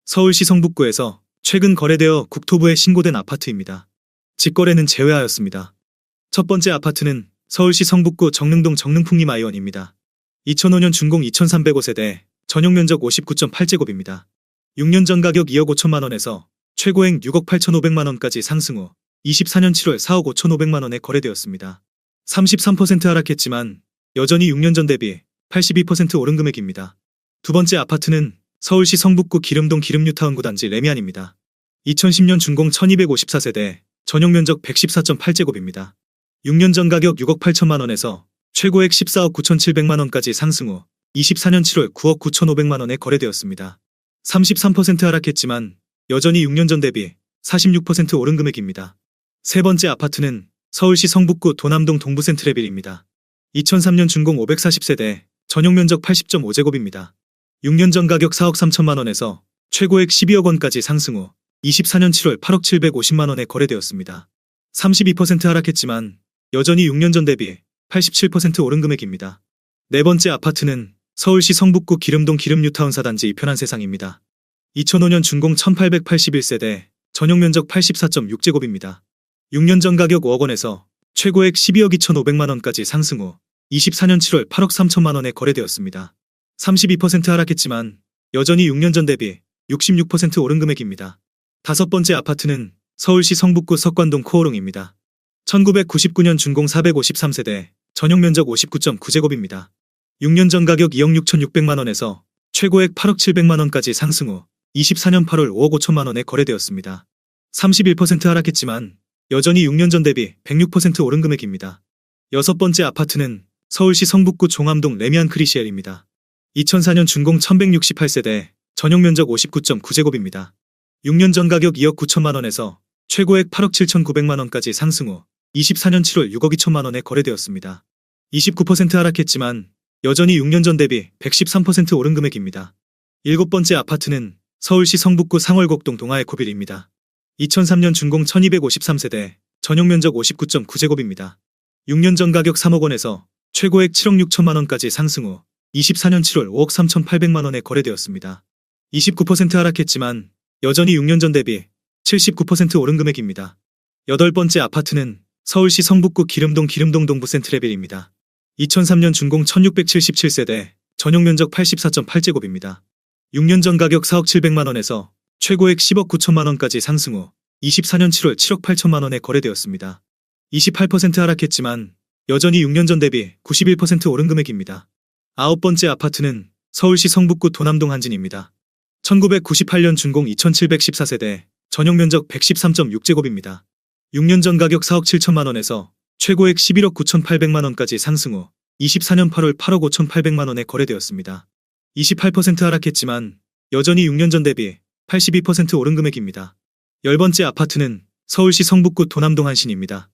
서울시 성북구에서 최근 거래되어 국토부에 신고된 아파트입니다. 직거래는 제외하였습니다. 첫 번째 아파트는 서울시 성북구 정릉동 정릉풍림 아이원입니다. 2005년 준공 2305세대, 전용면적 59.8제곱입니다. 6년 전 가격 2억 5천만 원에서 최고액 6억 8,500만 원까지 상승 후 24년 7월 4억 5,500만 원에 거래되었습니다. 33% 하락했지만 여전히 6년 전 대비 82% 오른 금액입니다. 두 번째 아파트는 서울시 성북구 기름동 기름뉴타운 9단지 레미안입니다. 2010년 준공 1254세대, 전용면적 114.8제곱입니다. 6년 전 가격 6억 8천만 원에서 최고액 14억 9,700만 원까지 상승 후 24년 7월 9억 9,500만 원에 거래되었습니다. 33% 하락했지만 여전히 6년 전 대비 46% 오른 금액입니다. 세 번째 아파트는 서울시 성북구 도남동 동부센트레빌입니다. 2003년 준공 540세대, 전용면적 80.5제곱입니다. 6년 전 가격 4억 3천만 원에서 최고액 12억 원까지 상승 후 24년 7월 8억 750만 원에 거래되었습니다. 32% 하락했지만 여전히 6년 전 대비 87% 오른 금액입니다. 네 번째 아파트는 서울시 성북구 기름동 기름뉴타운 4단지 이편한 세상입니다. 2005년 준공 1881세대, 전용면적 84.6제곱입니다. 6년 전 가격 5억 원에서 최고액 12억 2,500만 원까지 상승 후 24년 7월 8억 3천만 원에 거래되었습니다. 32% 하락했지만 여전히 6년 전 대비 66% 오른 금액입니다. 다섯 번째 아파트는 서울시 성북구 석관동 코오롱입니다. 1999년 준공 453세대, 전용면적 59.9제곱입니다. 6년 전 가격 2억 6,600만 원에서 최고액 8억 700만 원까지 상승 후 24년 8월 5억 5천만 원에 거래되었습니다. 31% 하락했지만 여전히 6년 전 대비 106% 오른 금액입니다. 여섯 번째 아파트는 서울시 성북구 종암동 레미안 크리시엘입니다. 2004년 준공 1168세대, 전용면적 59.9제곱입니다. 6년 전 가격 2억 9천만 원에서 최고액 8억 7,900만 원까지 상승 후 24년 7월 6억 2천만 원에 거래되었습니다. 29% 하락했지만 여전히 6년 전 대비 113% 오른 금액입니다. 일곱 번째 아파트는 서울시 성북구 상월곡동 동아에코빌입니다. 2003년 준공 1253세대, 전용면적 59.9제곱입니다. 6년 전 가격 3억 원에서 최고액 7억 6천만 원까지 상승 후 24년 7월 5억 3,800만 원에 거래되었습니다. 29% 하락했지만 여전히 6년 전 대비 79% 오른 금액입니다. 여덟 번째 아파트는 서울시 성북구 기름동 기름동 동부센트레빌입니다. 2003년 준공 1677세대, 전용면적 84.8제곱입니다. 6년 전 가격 4억 700만 원에서 최고액 10억 9천만 원까지 상승 후 24년 7월 7억 8천만 원에 거래되었습니다. 28% 하락했지만 여전히 6년 전 대비 91% 오른 금액입니다. 아홉 번째 아파트는 서울시 성북구 도남동 한진입니다. 1998년 준공 2714세대, 전용면적 113.6제곱입니다. 6년 전 가격 4억 7천만 원에서 최고액 11억 9,800만 원까지 상승 후 24년 8월 8억 5,800만 원에 거래되었습니다. 28% 하락했지만 여전히 6년 전 대비 82% 오른 금액입니다. 열 번째 아파트는 서울시 성북구 도남동 한신입니다.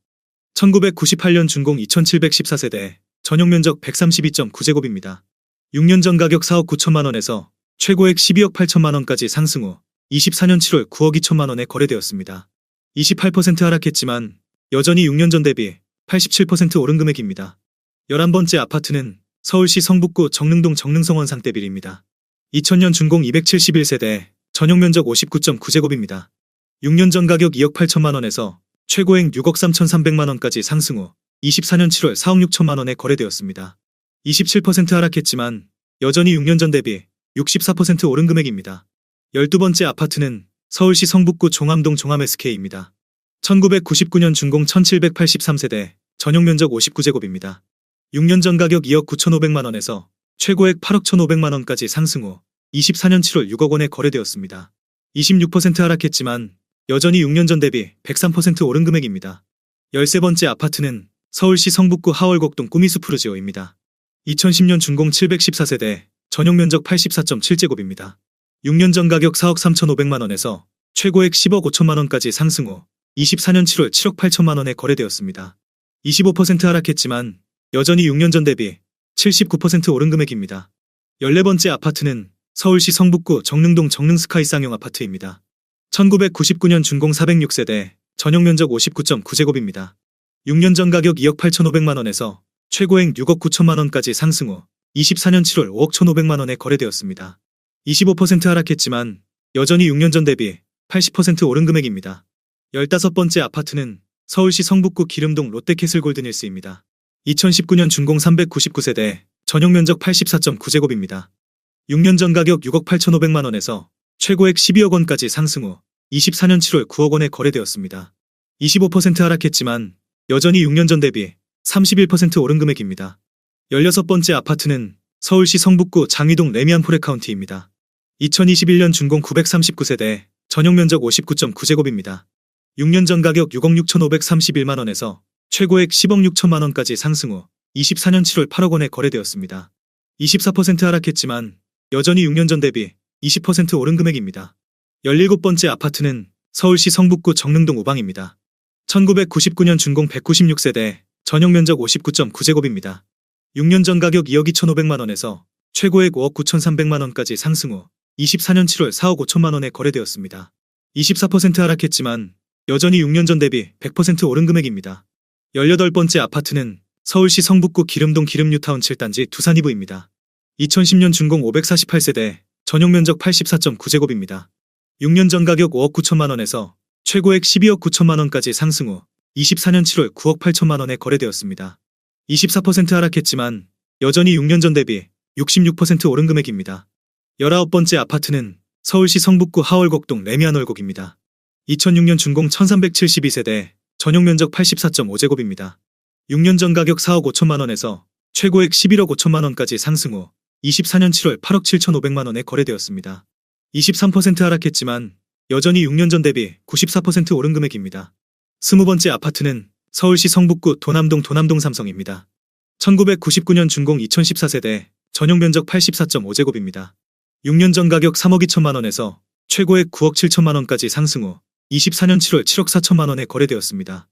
1998년 준공 2714세대, 전용면적 132.9제곱입니다. 6년 전 가격 4억 9천만 원에서 최고액 12억 8천만 원까지 상승 후 24년 7월 9억 2천만 원에 거래되었습니다. 28% 하락했지만 여전히 6년 전 대비 87% 오른 금액입니다. 11번째 아파트는 서울시 성북구 정릉동 정릉성원 상대빌입니다. 2000년 준공 271세대, 전용면적 59.9제곱입니다. 6년 전 가격 2억 8천만 원에서 최고액 6억 3,300만 원까지 상승 후 24년 7월 4억 6천만 원에 거래되었습니다. 27% 하락했지만 여전히 6년 전 대비 64% 오른 금액입니다. 12번째 아파트는 서울시 성북구 종암동 종암SK입니다. 1999년 준공 1783세대, 전용면적 59제곱입니다. 6년 전 가격 2억 9,500만 원에서 최고액 8억 1,500만 원까지 상승 후 24년 7월 6억 원에 거래되었습니다. 26% 하락했지만 여전히 6년 전 대비 103% 오른 금액입니다. 13번째 아파트는 서울시 성북구 하월곡동 꾸미수푸르지오입니다. 2010년 준공 714세대, 전용면적 84.7제곱입니다. 6년 전 가격 4억 3,500만 원에서 최고액 10억 5천만 원까지 상승 후 24년 7월 7억 8천만 원에 거래되었습니다. 25% 하락했지만 여전히 6년 전 대비 79% 오른 금액입니다. 14번째 아파트는 서울시 성북구 정릉동 정릉스카이 쌍용 아파트입니다. 1999년 준공 406세대, 전용면적 59.9제곱입니다. 6년 전 가격 2억 8,500만 원에서 최고액 6억 9천만 원까지 상승 후 24년 7월 5억 1,500만 원에 거래되었습니다. 25% 하락했지만 여전히 6년 전 대비 80% 오른 금액입니다. 15번째 아파트는 서울시 성북구 기름동 롯데캐슬 골든힐스입니다. 2019년 준공 399세대, 전용 면적 84.9제곱입니다. 6년 전 가격 6억 8,500만 원에서 최고액 12억 원까지 상승 후 24년 7월 9억 원에 거래되었습니다. 25% 하락했지만 여전히 6년 전 대비 31% 오른 금액입니다. 16번째 아파트는 서울시 성북구 장위동 레미안 포레카운티입니다. 2021년 준공 939세대, 전용 면적 59.9제곱입니다. 6년 전 가격 6억 6,531만 원에서 최고액 10억 6천만 원까지 상승 후 24년 7월 8억 원에 거래되었습니다. 24% 하락했지만 여전히 6년 전 대비 20% 오른 금액입니다. 17번째 아파트는 서울시 성북구 정릉동 우방입니다. 1999년 준공 196세대, 전용 면적 59.9제곱입니다. 6년 전 가격 2억 2,500만 원에서 최고액 5억 9,300만 원까지 상승 후 24년 7월 4억 5천만 원에 거래되었습니다. 24% 하락했지만 여전히 6년 전 대비 100% 오른 금액입니다. 18번째 아파트는 서울시 성북구 기름동 기름뉴타운 7단지 두산이브입니다. 2010년 준공 548세대, 전용 면적 84.9제곱입니다. 6년 전 가격 5억 9천만 원에서 최고액 12억 9천만 원까지 상승 후 24년 7월 9억 8천만 원에 거래되었습니다. 24% 하락했지만 여전히 6년 전 대비 66% 오른 금액입니다. 19번째 아파트는 서울시 성북구 하월곡동 레미안월곡입니다. 2006년 준공 1372세대, 전용 면적 84.5제곱입니다. 6년 전 가격 4억 5천만 원에서 최고액 11억 5천만 원까지 상승 후 24년 7월 8억 7,500만 원에 거래되었습니다. 23% 하락했지만 여전히 6년 전 대비 94% 오른 금액입니다. 20번째 아파트는 서울시 성북구 도남동 삼성입니다. 1999년 준공 2014세대, 전용 면적 84.5제곱입니다. 6년 전 가격 3억 2천만 원에서 최고액 9억 7천만 원까지 상승 후 24년 7월 7억 4천만 원에 거래되었습니다.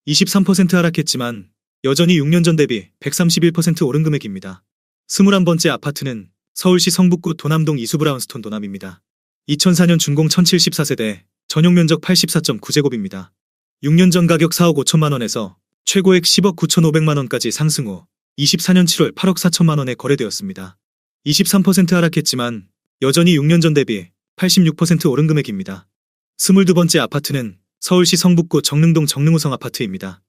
23% 하락했지만 여전히 6년 전 대비 131% 오른 금액입니다. 21번째 아파트는 서울시 성북구 도남동 이수브라운스톤 도남입니다. 2004년 준공 1074세대, 전용 면적 84.9제곱입니다. 6년 전 가격 4억 5천만 원에서 최고액 10억 9,500만 원까지 상승 후 24년 7월 8억 4천만 원에 거래되었습니다. 23% 하락했지만 여전히 6년 전 대비 86% 오른 금액입니다. 22번째 아파트는 서울시 성북구 정릉동 정릉우성 아파트입니다.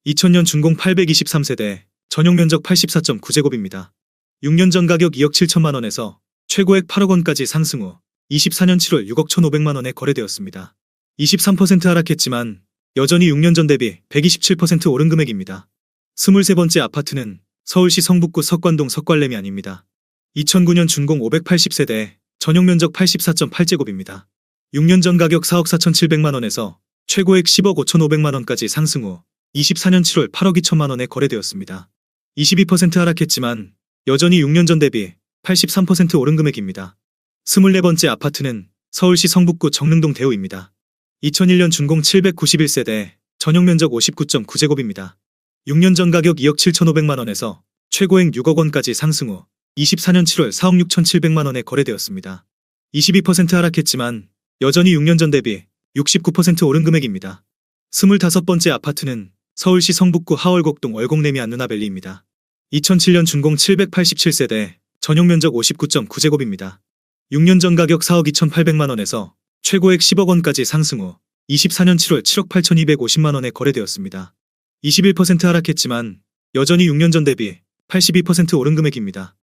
2000년 준공 823세대, 전용 면적 84.9제곱입니다. 6년 전 가격 2억 7천만 원에서 최고액 8억 원까지 상승 후 24년 7월 6억 1,500만 원에 거래되었습니다. 23% 하락했지만 여전히 6년 전 대비 127% 오른 금액입니다. 23번째 아파트는 서울시 성북구 석관동 석관레미안입니다. 2009년 준공 580세대, 전용 면적 84.8제곱입니다. 6년 전 가격 4억 4,700만 원에서 최고액 10억 5,500만 원까지 상승 후 24년 7월 8억 2천만 원에 거래되었습니다. 22% 하락했지만 여전히 6년 전 대비 83% 오른 금액입니다. 24번째 아파트는 서울시 성북구 정릉동 대우입니다. 2001년 준공 791세대, 전용 면적 59.9제곱입니다. 6년 전 가격 2억 7,500만 원에서 최고액 6억 원까지 상승 후 24년 7월 4억 6,700만 원에 거래되었습니다. 22% 하락했지만 여전히 6년 전 대비 69% 오른 금액입니다. 25번째 아파트는 서울시 성북구 하월곡동 월곡레미안 누나밸리입니다. 2007년 준공 787세대, 전용 면적 59.9제곱입니다. 6년 전 가격 4억 2,800만 원에서 최고액 10억 원까지 상승 후 24년 7월 7억 8,250만 원에 거래되었습니다. 21% 하락했지만 여전히 6년 전 대비 82% 오른 금액입니다.